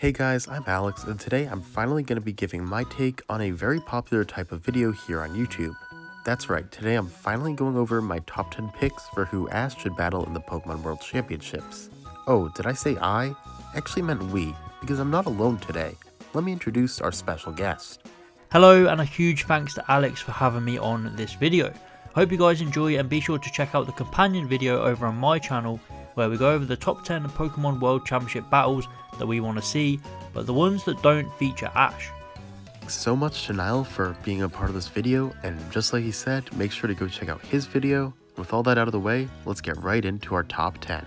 Hey guys, I'm Alex, and today I'm finally going to be giving my take on a very popular type of video here on YouTube. That's right, today I'm finally going over my top 10 picks for who Ash should battle in the Pokemon World Championships. Oh, did I say I? Actually meant we, because I'm not alone today. Let me introduce our special guest. Hello, and a huge thanks to Alex for having me on this video. Hope you guys enjoy, and be sure to check out the companion video over on my channel where we go over the top 10 Pokemon World Championship battles that we want to see, but the ones that don't feature Ash. Thanks so much to Niall for being a part of this video, and just like he said, make sure to go check out his video. With all that out of the way, let's get right into our top 10.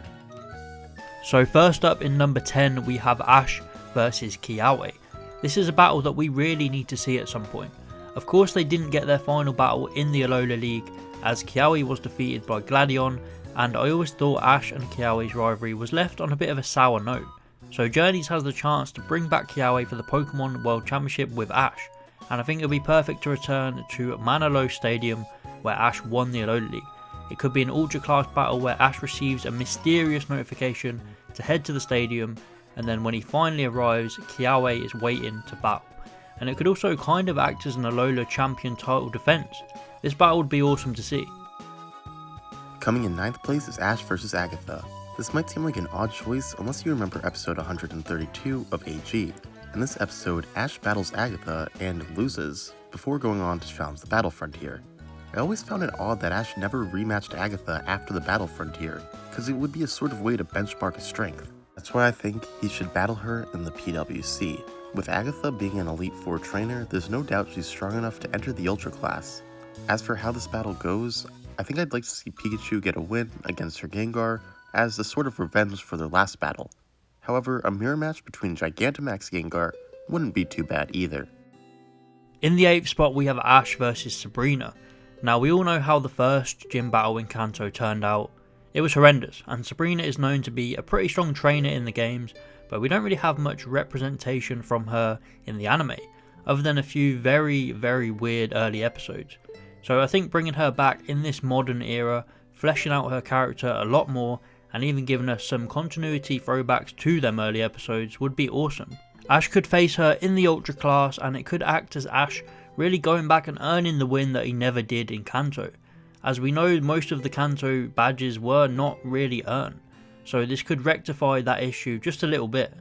So first up in number 10 we have Ash versus Kiawah. This is a battle that we really need to see at some point. Of course they didn't get their final battle in the Alola League, as Kiawah was defeated by Gladion, and I always thought Ash and Kiawah's rivalry was left on a bit of a sour note. So Journeys has the chance to bring back Kiawah for the Pokemon World Championship with Ash, and I think it would be perfect to return to Manalo Stadium where Ash won the Alola League. It could be an ultra class battle where Ash receives a mysterious notification to head to the stadium, and then when he finally arrives, Kiawah is waiting to battle. And it could also kind of act as an Alola champion title defense. This battle would be awesome to see. Coming in 9th place is Ash vs Agatha. This might seem like an odd choice unless you remember episode 132 of AG. In this episode, Ash battles Agatha and loses, before going on to challenge the Battle Frontier. I always found it odd that Ash never rematched Agatha after the Battle Frontier, because it would be a sort of way to benchmark his strength. That's why I think he should battle her in the PWC. With Agatha being an Elite Four trainer, there's no doubt she's strong enough to enter the Ultra class. As for how this battle goes, I think I'd like to see Pikachu get a win against her Gengar as a sort of revenge for their last battle. However, a mirror match between Gigantamax Gengar wouldn't be too bad either. In the 8th spot we have Ash versus Sabrina. Now we all know how the first gym battle in Kanto turned out. It was horrendous, and Sabrina is known to be a pretty strong trainer in the games, but we don't really have much representation from her in the anime, other than a few very weird early episodes. So I think bringing her back in this modern era, fleshing out her character a lot more, and even giving us some continuity throwbacks to them early episodes would be awesome. Ash could face her in the Ultra class, and it could act as Ash really going back and earning the win that he never did in Kanto. As we know, most of the Kanto badges were not really earned, so this could rectify that issue just a little bit,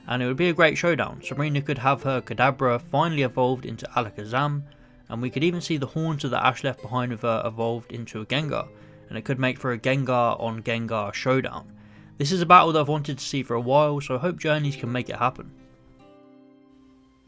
and it would be a great showdown. Sabrina could have her Kadabra finally evolved into Alakazam, and we could even see the Haunter that Ash left behind with her evolved into a Gengar, and it could make for a Gengar on Gengar showdown. This is a battle that I've wanted to see for a while, so I hope Journeys can make it happen.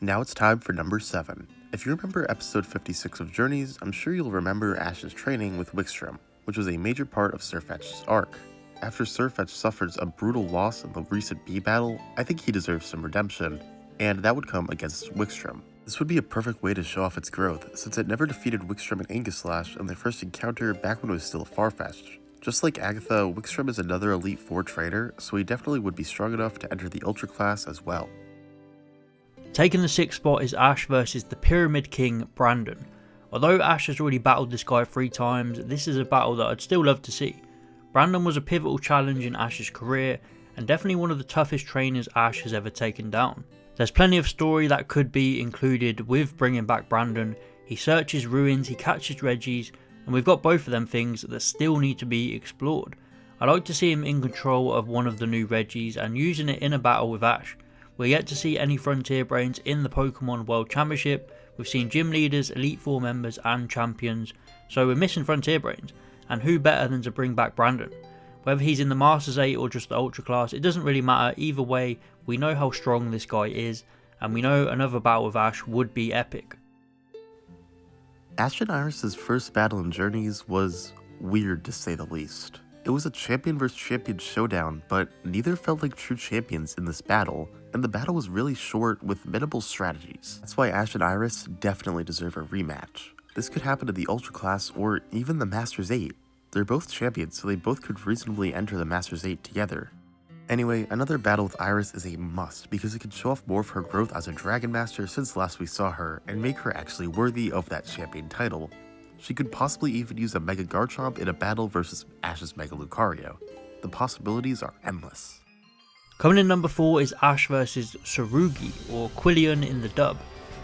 Now it's time for number 7. If you remember episode 56 of Journeys, I'm sure you'll remember Ash's training with Wickstrom, which was a major part of Sirfetch'd's arc. After Sirfetch'd suffers a brutal loss in the recent B battle, I think he deserves some redemption, and that would come against Wickstrom. This would be a perfect way to show off its growth, since it never defeated Wickstrom and Aegislash in their first encounter back when it was still Farfetch'd. Just like Agatha, Wickstrom is another Elite Four trainer, so he definitely would be strong enough to enter the Ultra class as well. Taking the 6th spot is Ash versus the Pyramid King Brandon. Although Ash has already battled this guy 3 times, this is a battle that I'd still love to see. Brandon was a pivotal challenge in Ash's career, and definitely one of the toughest trainers Ash has ever taken down. There's plenty of story that could be included with bringing back Brandon. He searches ruins, he catches Reggies, and we've got both of them things that still need to be explored. I'd like to see him in control of one of the new Reggies and using it in a battle with Ash. We're yet to see any Frontier Brains in the Pokemon World Championship. We've seen gym leaders, Elite Four members and champions, so we're missing Frontier Brains, and who better than to bring back Brandon? Whether he's in the Masters 8 or just the Ultra class, it doesn't really matter. Either way, we know how strong this guy is, and we know another battle with Ash would be epic. Ash and Iris' first battle in Journeys was weird to say the least. It was a champion vs champion showdown, but neither felt like true champions in this battle, and the battle was really short with minimal strategies. That's why Ash and Iris definitely deserve a rematch. This could happen in the Ultra class or even the Masters 8. They're both champions, so they both could reasonably enter the Masters 8 together. Anyway, another battle with Iris is a must because it can show off more of her growth as a Dragon Master since last we saw her and make her actually worthy of that champion title. She could possibly even use a Mega Garchomp in a battle versus Ash's Mega Lucario. The possibilities are endless. Coming in number 4 is Ash versus Sarugi, or Quillian in the dub.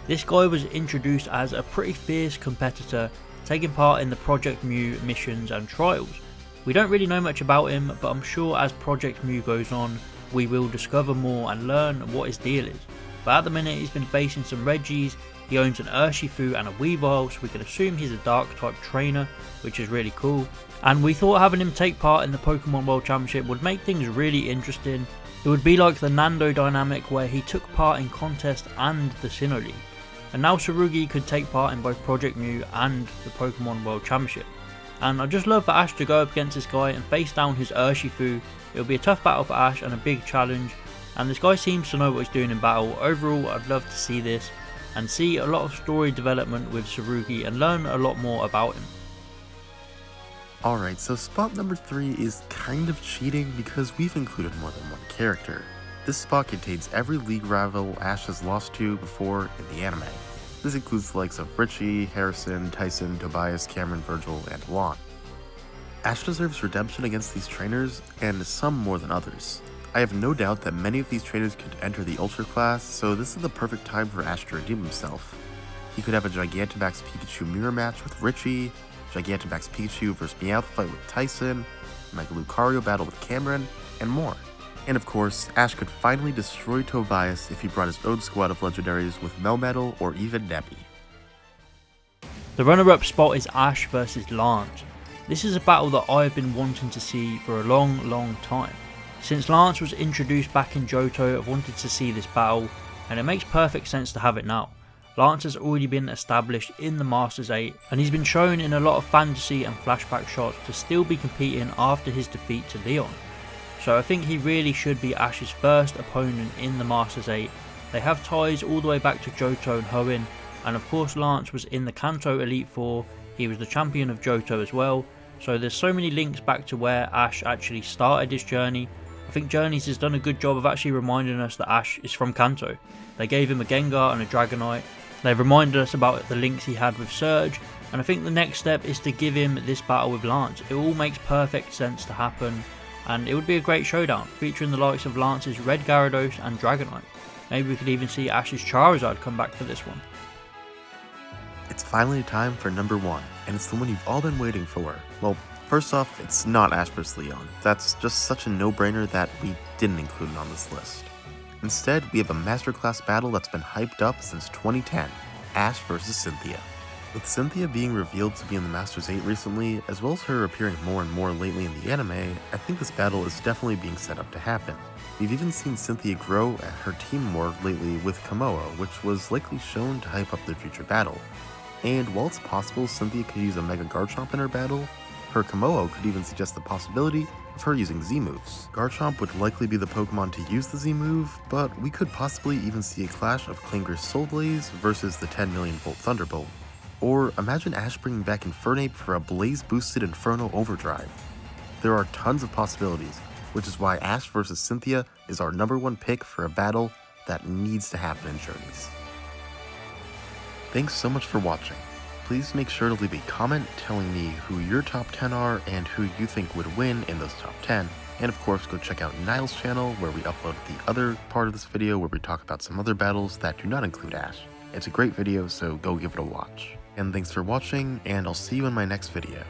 This guy was introduced as a pretty fierce competitor, taking part in the Project Mu missions and trials. We don't really know much about him, but I'm sure as Project Mu goes on, we will discover more and learn what his deal is. But at the minute he's been facing some Reggies, he owns an Urshifu and a Weavile, so we can assume he's a dark type trainer, which is really cool. And we thought having him take part in the Pokemon World Championship would make things really interesting. It would be like the Nando dynamic where he took part in contest and the Sinnoh League. And now Sarugi could take part in both Project Mu and the Pokemon World Championship. And I just love for Ash to go up against this guy and face down his Urshifu. It'll be a tough battle for Ash and a big challenge. And this guy seems to know what he's doing in battle. Overall, I'd love to see this and see a lot of story development with Sarugi and learn a lot more about him. Alright, so spot number 3 is kind of cheating because we've included more than one character. This spot contains every league rival Ash has lost to before in the anime. This includes the likes of Richie, Harrison, Tyson, Tobias, Cameron, Virgil, and Juan. Ash deserves redemption against these trainers, and some more than others. I have no doubt that many of these trainers could enter the Ultra class, so this is the perfect time for Ash to redeem himself. He could have a Gigantamax Pikachu mirror match with Richie, Gigantamax Pikachu vs Meowth fight with Tyson, Mega Lucario battle with Cameron, and more. And of course, Ash could finally destroy Tobias if he brought his own squad of legendaries with Melmetal or even Nebby. The runner-up spot is Ash versus Lance. This is a battle that I've been wanting to see for a long time. Since Lance was introduced back in Johto, I've wanted to see this battle, and it makes perfect sense to have it now. Lance has already been established in the Masters 8, and he's been shown in a lot of fantasy and flashback shots to still be competing after his defeat to Leon. So I think he really should be Ash's first opponent in the Masters 8. They have ties all the way back to Johto and Hoenn, and of course Lance was in the Kanto Elite Four, he was the champion of Johto as well, so there's so many links back to where Ash actually started his journey. I think Journeys has done a good job of actually reminding us that Ash is from Kanto. They gave him a Gengar and a Dragonite, they've reminded us about the links he had with Surge, and I think the next step is to give him this battle with Lance. It all makes perfect sense to happen, and it would be a great showdown, featuring the likes of Lance's Red Gyarados and Dragonite. Maybe we could even see Ash's Charizard come back for this one. It's finally time for number 1, and it's the one you've all been waiting for. Well, first off, it's not Ash vs Leon. That's just such a no-brainer that we didn't include it on this list. Instead, we have a masterclass battle that's been hyped up since 2010, Ash vs Cynthia. With Cynthia being revealed to be in the Masters 8 recently, as well as her appearing more and more lately in the anime, I think this battle is definitely being set up to happen. We've even seen Cynthia grow at her team more lately with Kiawah, which was likely shown to hype up their future battle. And while it's possible Cynthia could use a Mega Garchomp in her battle, her Kiawah could even suggest the possibility of her using Z moves. Garchomp would likely be the Pokemon to use the Z move, but we could possibly even see a clash of Klinger's Soul Blaze versus the 10 million volt Thunderbolt. Or imagine Ash bringing back Infernape for a Blaze boosted Inferno Overdrive. There are tons of possibilities, which is why Ash vs Cynthia is our number 1 pick for a battle that needs to happen in Journeys. Thanks so much for watching. Please make sure to leave a comment telling me who your top 10 are and who you think would win in those top 10. And of course, go check out Niall's channel where we upload the other part of this video where we talk about some other battles that do not include Ash. It's a great video, so go give it a watch. And thanks for watching, and I'll see you in my next video.